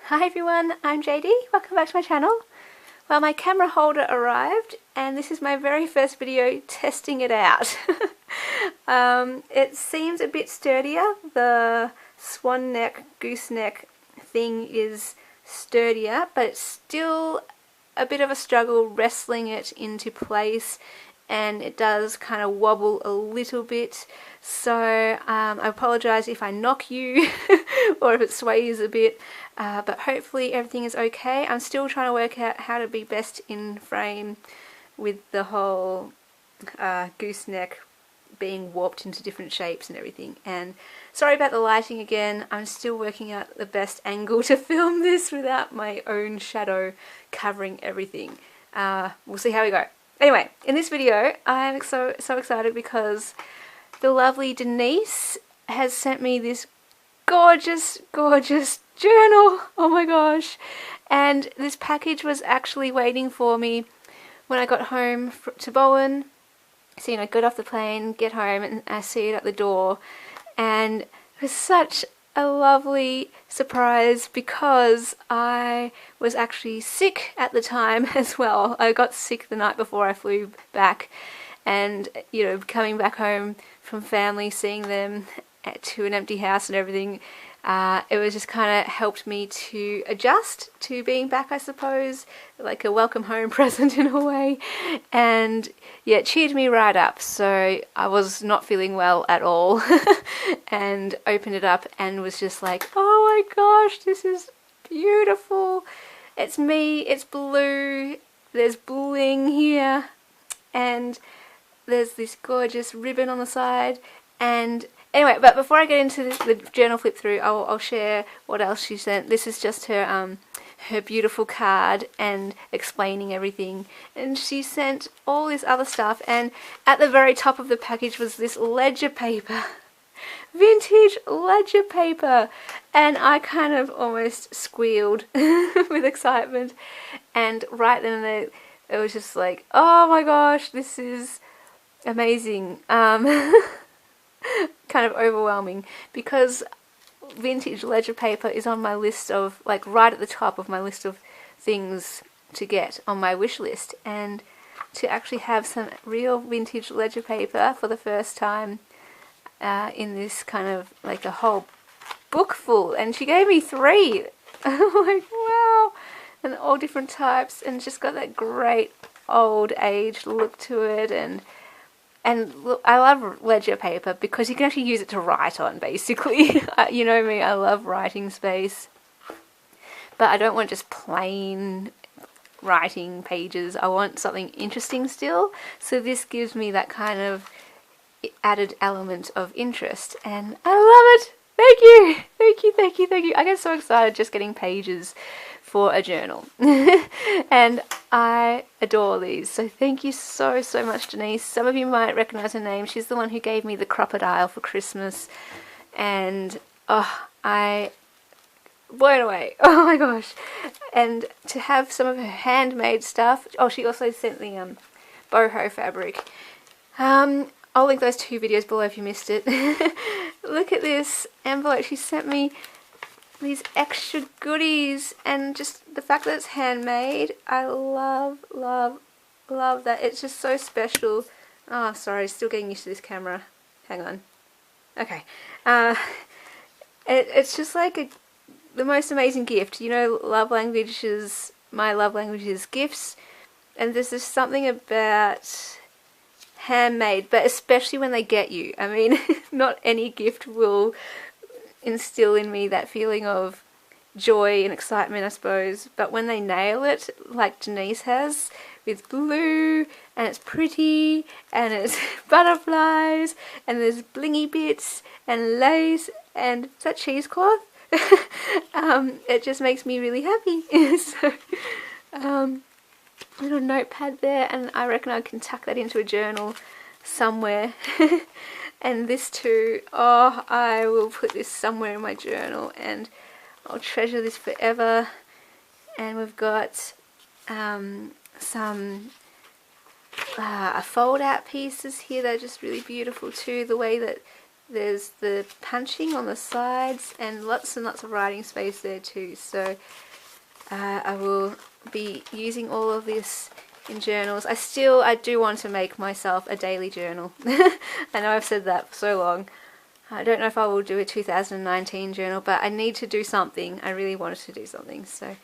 Hi everyone, I'm JD. Welcome back to my channel. Well, my camera holder arrived and this is my very first video testing it out. It seems a bit sturdier. The swan neck, gooseneck thing is sturdier, but it's still a bit of a struggle wrestling it into place, and it does kind of wobble a little bit, so I apologize if I knock you or if it sways a bit, but hopefully everything is okay. I'm still trying to work out how to be best in frame with the whole gooseneck being warped into different shapes and everything. And sorry about the lighting again, I'm still working out the best angle to film this without my own shadow covering everything. We'll see how we go. Anyway, in this video I'm so excited because the lovely Denise has sent me this gorgeous journal. Oh my gosh. And this package was actually waiting for me when I got home to Bowen. So, you know, got off the plane, get home, and I see it at the door, and it was such a lovely surprise because I was actually sick at the time as well. I got sick the night before I flew back, and, you know, coming back home from family, seeing them to an empty house and everything, it was just kind of helped me to adjust to being back, I suppose, like a welcome home present in a way. And yeah, it cheered me right up. So I was not feeling well at all and opened it up and was just like, oh my gosh, this is beautiful. It's me, it's blue, there's bling here, and there's this gorgeous ribbon on the side. And anyway, but before I get into the journal flip through, I'll share what else she sent. This is just her her beautiful card and explaining everything. And she sent all this other stuff, and at the very top of the package was this ledger paper. Vintage ledger paper. And I kind of almost squealed with excitement. And right then and there, it was just like, oh my gosh, this is amazing. Kind of overwhelming, because vintage ledger paper is on my list of, like, right at the top of my list of things to get on my wish list, and to actually have some real vintage ledger paper for the first time in this kind of like a whole book full. And she gave me 3. I'm like, wow, and all different types, and just got that great old age look to it. And look, I love ledger paper because you can actually use it to write on, basically. You know me, I love writing space. But I don't want just plain writing pages. I want something interesting still. So this gives me that kind of added element of interest. And I love it! Thank you! Thank you, thank you, thank you. I get so excited just getting pages for a journal. And I adore these, so thank you so much, Denise. Some of you might recognize her name. She's the one who gave me the crocodile for Christmas, and oh, blown away. Oh my gosh. And to have some of her handmade stuff. Oh, she also sent the boho fabric. I'll link those 2 videos below if you missed it. Look at this envelope. She sent me these extra goodies, and just the fact that it's handmade, I love that. It's just so special. Oh, sorry, still getting used to this camera. Hang on. Okay. It's just like the most amazing gift. You know, my love language is gifts, and there's just something about handmade, but especially when they get you. I mean, not any gift will instill in me that feeling of joy and excitement, I suppose, but when they nail it, like Denise has, with blue, and it's pretty, and it's butterflies, and there's blingy bits, and lace, and is that cheesecloth? It just makes me really happy. So, little notepad there, and I reckon I can tuck that into a journal somewhere. And this too, oh, I will put this somewhere in my journal and I'll treasure this forever. And we've got some fold out pieces here that are just really beautiful too. The way that there's the punching on the sides and lots of writing space there too. So I will be using all of this in journals. I do want to make myself a daily journal. I know I've said that for so long. I don't know if I will do a 2019 journal, but I need to do something. I really wanted to do something. So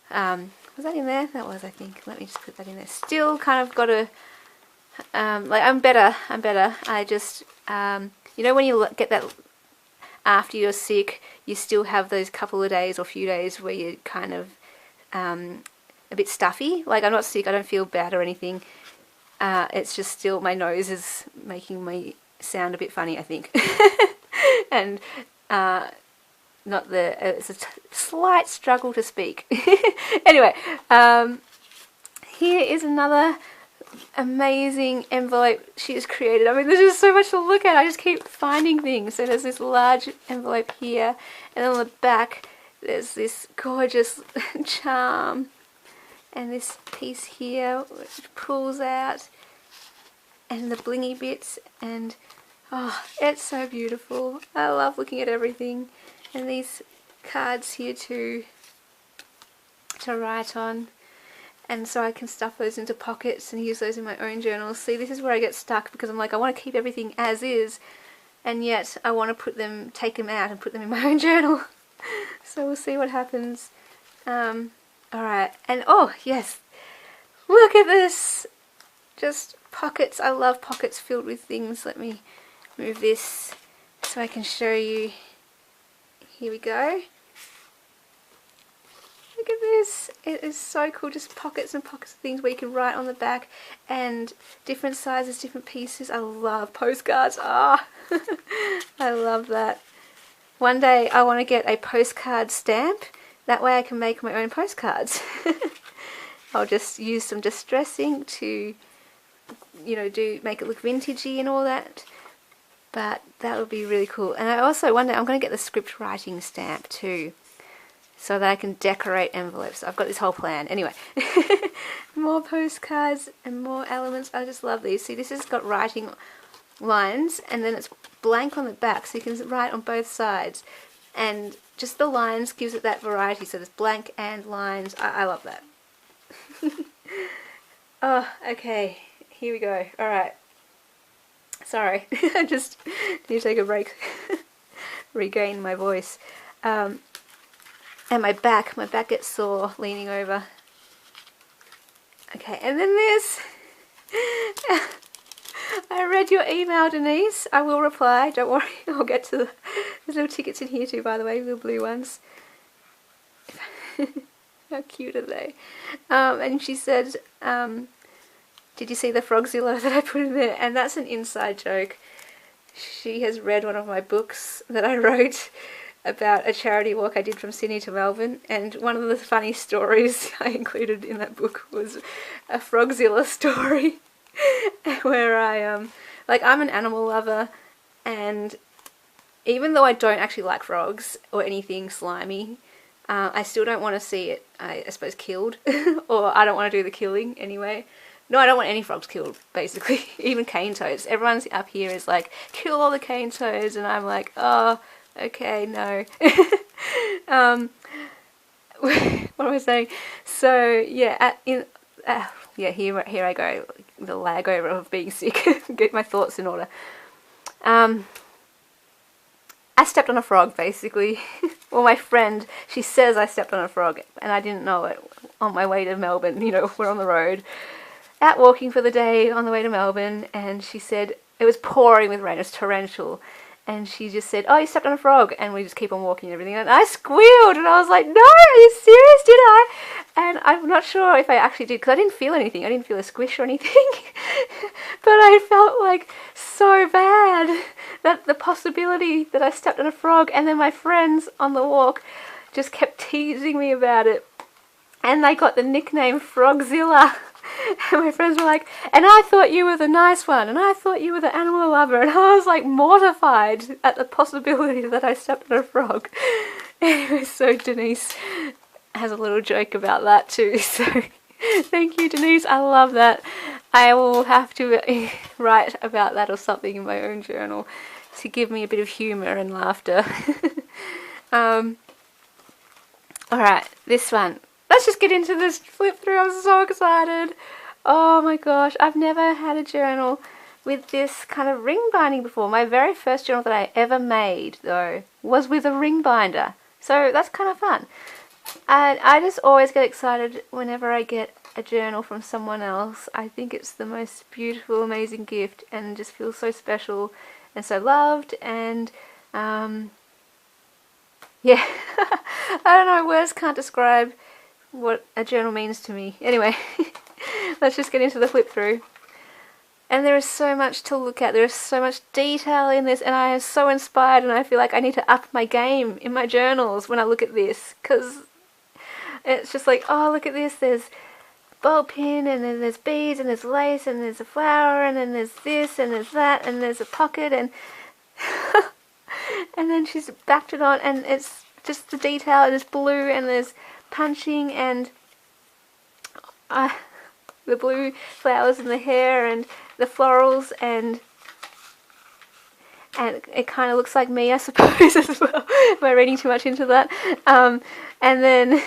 was that in there? That was, I think. Let me just put that in there. Still kind of got to like I'm better. I just you know, when you get that after you're sick, you still have those couple of days or few days where you're kind of a bit stuffy. Like, I'm not sick, I don't feel bad or anything. It's just still my nose is making me sound a bit funny, I think. And it's a slight struggle to speak. Anyway, here is another amazing envelope she has created. I mean, there's just so much to look at. I just keep finding things. So there's this large envelope here, and on the back there's this gorgeous charm, and this piece here which pulls out, and the blingy bits, and oh, it's so beautiful. I love looking at everything. And these cards here to write on. And so I can stuff those into pockets and use those in my own journals. See, this is where I get stuck, because I'm like, I want to keep everything as is, and yet I want to take them out and put them in my own journal. So we'll see what happens. Alright, and oh yes, look at this! Just pockets. I love pockets filled with things. Let me move this so I can show you. Here we go. Look at this. It is so cool. Just pockets and pockets of things where you can write on the back, and different sizes, different pieces. I love postcards. Ah, I love that. One day I want to get a postcard stamp. That way I can make my own postcards. I'll just use some distressing to, you know, make it look vintagey and all that. But that would be really cool. And I also, one day I'm going to get the script writing stamp too, so that I can decorate envelopes. I've got this whole plan. Anyway, more postcards and more elements. I just love these. See, this has got writing lines, and then it's blank on the back, so you can write on both sides. And just the lines gives it that variety. So there's blank and lines. I love that. Oh, okay. Here we go. Alright. Sorry. I just need to take a break. Regain my voice. And my back gets sore leaning over. Okay, and then this. I read your email, Denise. I will reply. Don't worry. I'll get to the... There's little tickets in here too, by the way, little blue ones. How cute are they? And she said, did you see the Frogzilla that I put in there? And that's an inside joke. She has read one of my books that I wrote about a charity walk I did from Sydney to Melbourne, and one of the funny stories I included in that book was a Frogzilla story where I'm an animal lover, and even though I don't actually like frogs or anything slimy, I still don't want to see it, I suppose, killed. Or I don't want to do the killing anyway. No, I don't want any frogs killed, basically. Even cane toads. Everyone's up here is like, kill all the cane toads, and I'm like, oh, okay, no. What am I saying? So, yeah, here I go, the lag over of being sick. Get my thoughts in order. I stepped on a frog, basically. Well, my friend, she says I stepped on a frog, and I didn't know it. On my way to Melbourne, you know, we're on the road, out walking for the day on the way to Melbourne, and she said, it was pouring with rain, it was torrential, and she just said, oh, you stepped on a frog, and we just keep on walking and everything, and I squealed, and I was like, no, are you serious, did I? And I'm not sure if I actually did, because I didn't feel anything, I didn't feel a squish or anything, but I felt like so bad that the possibility that I stepped on a frog, and then my friends on the walk just kept teasing me about it, and they got the nickname Frogzilla. And my friends were like, and I thought you were the nice one, and I thought you were the animal lover, and I was like mortified at the possibility that I stepped on a frog. Anyway, so Denise has a little joke about that too, so thank you, Denise, I love that. I will have to write about that or something in my own journal to give me a bit of humour and laughter. Alright, this one. Let's just get into this flip through. I'm so excited. Oh my gosh, I've never had a journal with this kind of ring binding before. My very first journal that I ever made, though, was with a ring binder. So that's kind of fun. And I just always get excited whenever I get a journal from someone else. I think it's the most beautiful, amazing gift, and just feels so special and so loved. And yeah, I don't know, words can't describe what a journal means to me. Anyway, let's just get into the flip through. And there is so much to look at. There is so much detail in this, and I am so inspired, and I feel like I need to up my game in my journals when I look at this, because it's just like, oh, look at this, there's ball pin, and then there's beads, and there's lace, and there's a flower, and then there's this, and there's that, and there's a pocket, and and then she's backed it on, and it's just the detail, and it's blue, and there's punching, and the blue flowers in the hair, and the florals, and it kind of looks like me, I suppose, as well. Am I reading too much into that? And then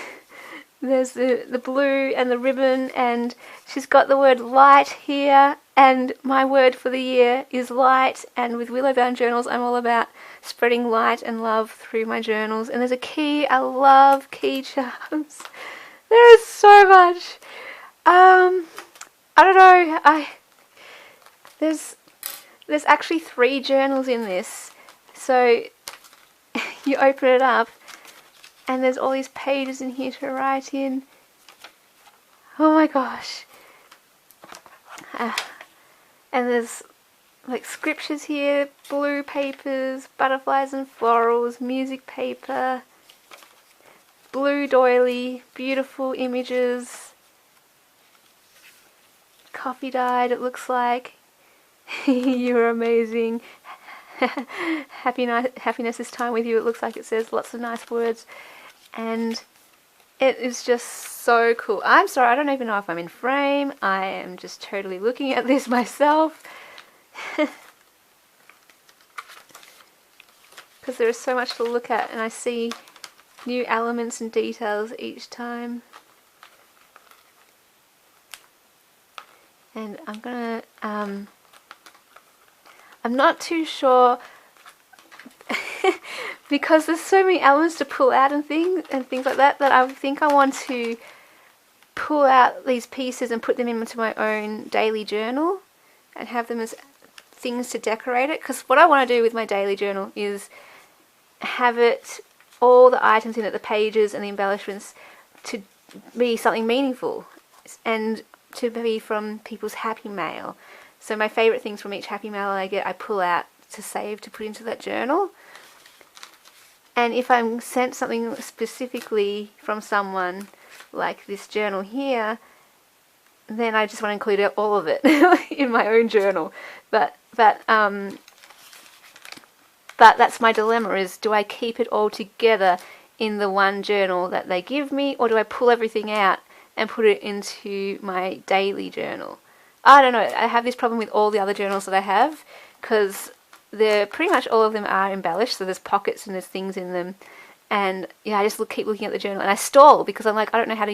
there's the blue and the ribbon, and she's got the word light here, and my word for the year is light. And with Willow Bound Journals, I'm all about spreading light and love through my journals. And there's a key. I love key charms. There is so much. I don't know. There's actually 3 journals in this. So you open it up, and there's all these pages in here to write in. Oh my gosh. And there's like scriptures here, blue papers, butterflies and florals, music paper, blue doily, beautiful images, coffee dyed it looks like. You're amazing. Happiness is time with you, it looks like it says lots of nice words. And it is just so cool. I'm sorry, I don't even know if I'm in frame. I am just totally looking at this myself. Because there is so much to look at, and I see new elements and details each time. And I'm gonna, I'm not too sure because there's so many elements to pull out and things like that, that I think I want to pull out these pieces and put them into my own daily journal and have them as things to decorate it. Because what I want to do with my daily journal is have it, all the items in it, the pages and the embellishments, to be something meaningful and to be from people's happy mail. So my favourite things from each happy mail I get, I pull out to save, to put into that journal. And if I'm sent something specifically from someone, like this journal here, then I just want to include all of it in my own journal. But that's my dilemma, is do I keep it all together in the one journal that they give me, or do I pull everything out and put it into my daily journal? I don't know. I have this problem with all the other journals that I have, because they're pretty much all of them are embellished, so there's pockets and there's things in them. And yeah, I just keep looking at the journal, and I stall because I'm like, I don't know how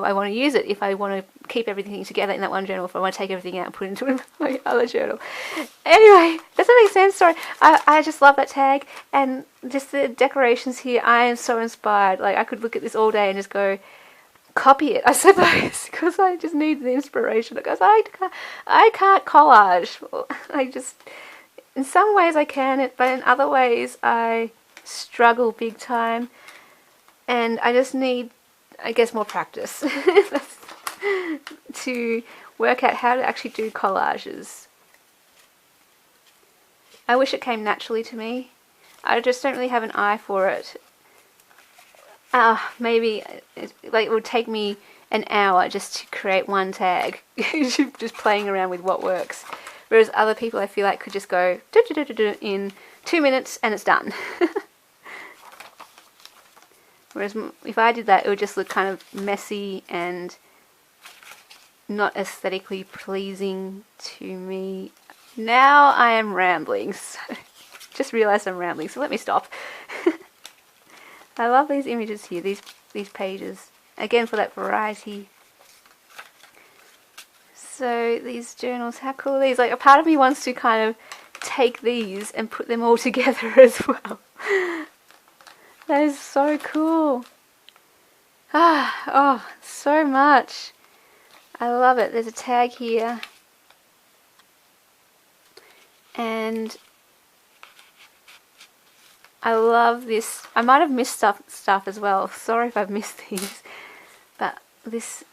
I want to use it. If I want to keep everything together in that one journal, if I want to take everything out and put it into my other journal. Anyway, does that make sense? Sorry, I just love that tag, and just the decorations here. I am so inspired. Like, I could look at this all day and just go copy it, I suppose, because I just need the inspiration. Because I can't collage. I just, in some ways I can, but in other ways I struggle big time, and I just need, I guess, more practice to work out how to actually do collages. I wish it came naturally to me. I just don't really have an eye for it. Maybe it would take me an hour just to create one tag, just playing around with what works. Whereas other people, I feel like, could just go in 2 minutes and it's done. Whereas if I did that, it would just look kind of messy and not aesthetically pleasing to me. Now I am rambling. So just realised I'm rambling, so let me stop. I love these images here, these pages. Again, for that variety. So these journals, how cool are these? Like, a part of me wants to kind of take these and put them all together as well. That is so cool. Oh, so much. I love it. There's a tag here. And I love this. I might have missed stuff as well. Sorry if I've missed these. But this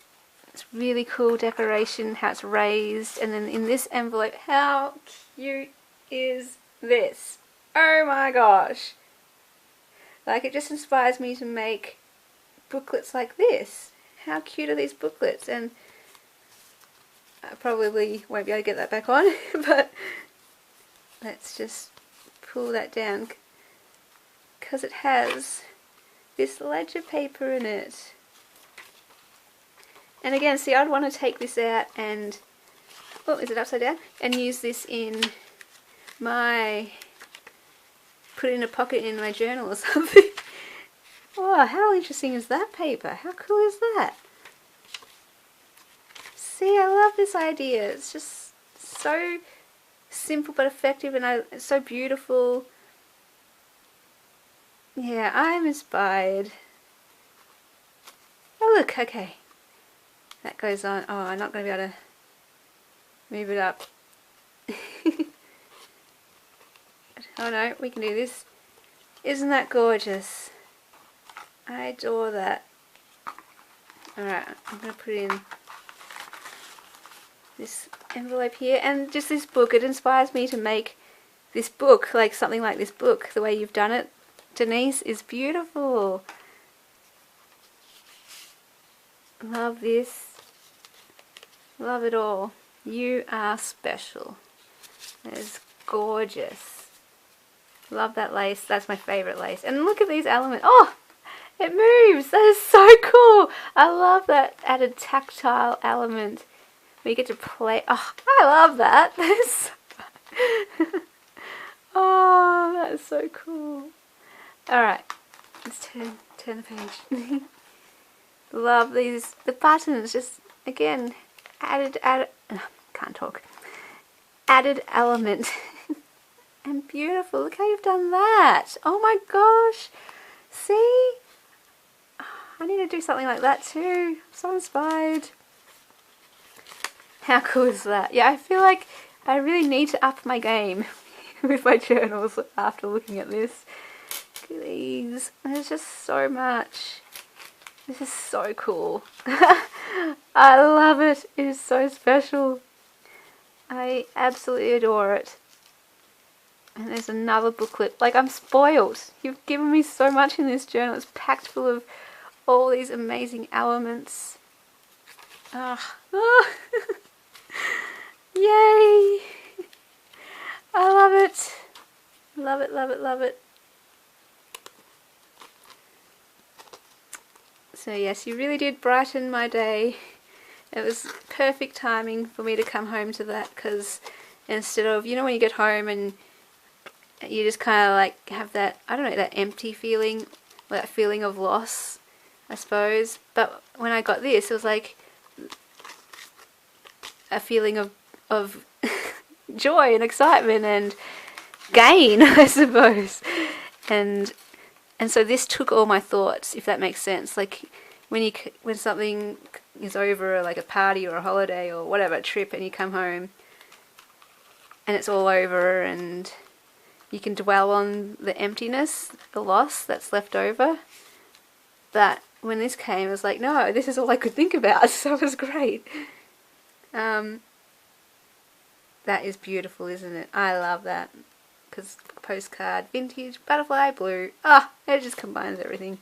is really cool decoration, how it's raised. And then in this envelope, how cute is this? Oh my gosh. Like, it just inspires me to make booklets like this. How cute are these booklets? And I probably won't be able to get that back on, but let's just pull that down because it has this ledger paper in it. And again, see, I'd want to take this out and, oh, is it upside down? And use this in my, put it in a pocket in my journal or something. Oh, how interesting is that paper? How cool is that? See, I love this idea. It's just so simple but effective, and it's so beautiful. Yeah, I'm inspired. Oh look, okay. That goes on. Oh, I'm not going to be able to move it up. Oh no, we can do this. Isn't that gorgeous? I adore that. Alright, I'm going to put in this envelope here, and just this book. It inspires me to make this book, like something like this book. The way you've done it, Denise, is beautiful. Love this. Love it all. You are special. That is gorgeous. Love that lace. That's my favourite lace. And look at these elements. Oh! It moves! That is so cool! I love that added tactile element. We get to play. Oh, I love that. That is so fun. Oh, that is so cool. Alright, let's turn the page. Love these, the buttons, just again, added, can't talk. Added element. And beautiful. Look how you've done that. Oh my gosh. See? I need to do something like that too. I'm so inspired. How cool is that? Yeah, I feel like I really need to up my game with my journals after looking at this. Look at these. There's just so much. This is so cool. I love it. It is so special. I absolutely adore it. And there's another booklet. Like, I'm spoiled. You've given me so much in this journal. It's packed full of all these amazing elements. Ah. Oh. Yay! I love it. Love it, love it, love it. So yes, you really did brighten my day. It was perfect timing for me to come home to that, because instead of, you know, when you get home and you just kind of like have that, I don't know, that empty feeling, that feeling of loss, I suppose. But when I got this, it was like a feeling of joy and excitement and gain, I suppose. And so this took all my thoughts, if that makes sense. Like when something is over, like a party or a holiday or whatever, a trip, and you come home and it's all over, and you can dwell on the emptiness, the loss that's left over. But when this came, it was like, no, this is all I could think about. So it was great. That is beautiful, isn't it? I love that. Because postcard, vintage, butterfly, blue. Ah, it just combines everything.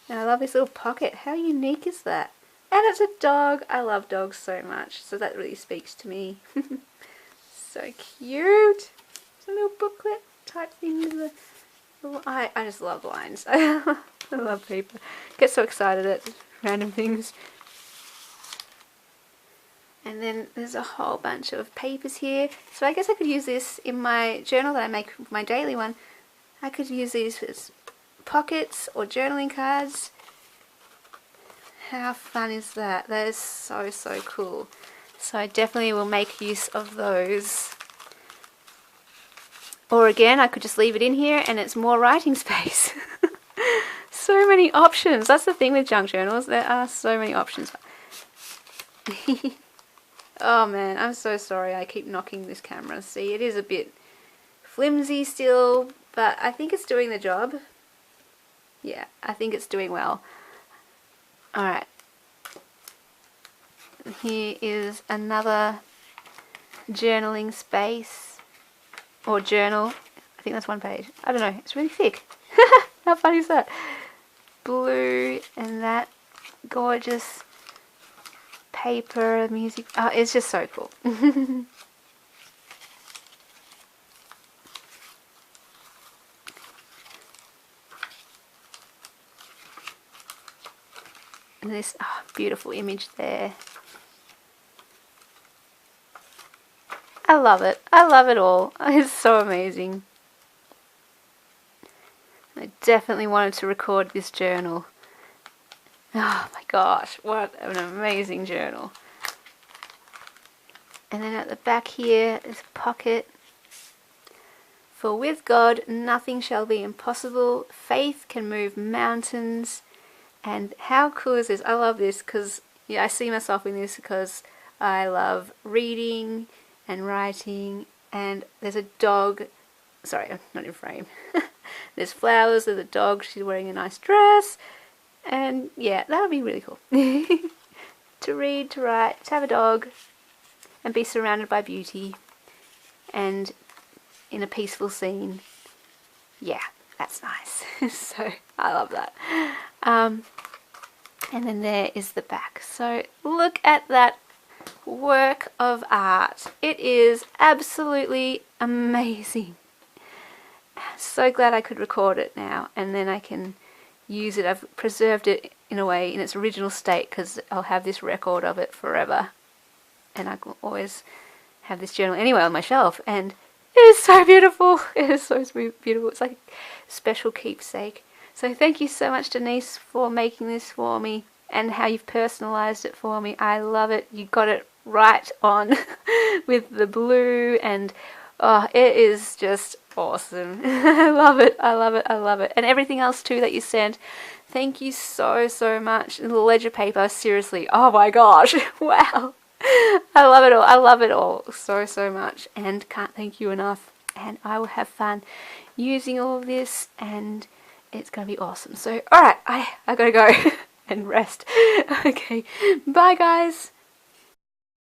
And I love this little pocket. How unique is that? And it's a dog. I love dogs so much. So that really speaks to me. So cute. It's a little booklet type thing with the little, I just love lines. I love paper. Get so excited at random things. And then there's a whole bunch of papers here. So I guess I could use this in my journal that I make, my daily one. I could use these as pockets or journaling cards. How fun is that? That is so, so cool. So I definitely will make use of those. Or again, I could just leave it in here and it's more writing space. So many options. That's the thing with junk journals. There are so many options. Oh man, I'm so sorry I keep knocking this camera. See, it is a bit flimsy still, but I think it's doing the job. Yeah, I think it's doing well. Alright. Here is another journaling space. Or journal. I think that's one page. I don't know. It's really thick. How funny is that? Blue and that gorgeous paper, music. Oh, it's just so cool. And this beautiful image there. I love it. I love it all. It's so amazing. I definitely wanted to record this journal. Oh my gosh, what an amazing journal. And then at the back here is a pocket. For with God nothing shall be impossible. Faith can move mountains. And how cool is this? I love this because yeah, I see myself in this because I love reading and writing. And there's a dog. Sorry, I'm not in frame. There's flowers, there's a dog, she's wearing a nice dress. And yeah, that would be really cool. To read, to write, to have a dog, and be surrounded by beauty, and in a peaceful scene. Yeah, that's nice. So, I love that. And then there is the back. So, look at that work of art. It is absolutely amazing. So glad I could record it now, and then I can use it. I've preserved it in a way in its original state because I'll have this record of it forever, and I can always have this journal anywhere on my shelf, and it is so beautiful. It is so beautiful. It's like a special keepsake. So thank you so much, Denise, for making this for me and how you've personalized it for me. I love it. You got it right on with the blue, and oh, it is just awesome. I love it. I love it. I love it. And everything else too that you sent. Thank you so, so much. And the ledger paper, seriously. Oh my gosh. Wow. I love it all. I love it all so, so much. And can't thank you enough. And I will have fun using all of this, and it's going to be awesome. So, alright, I gotta go and rest. Okay. Bye, guys.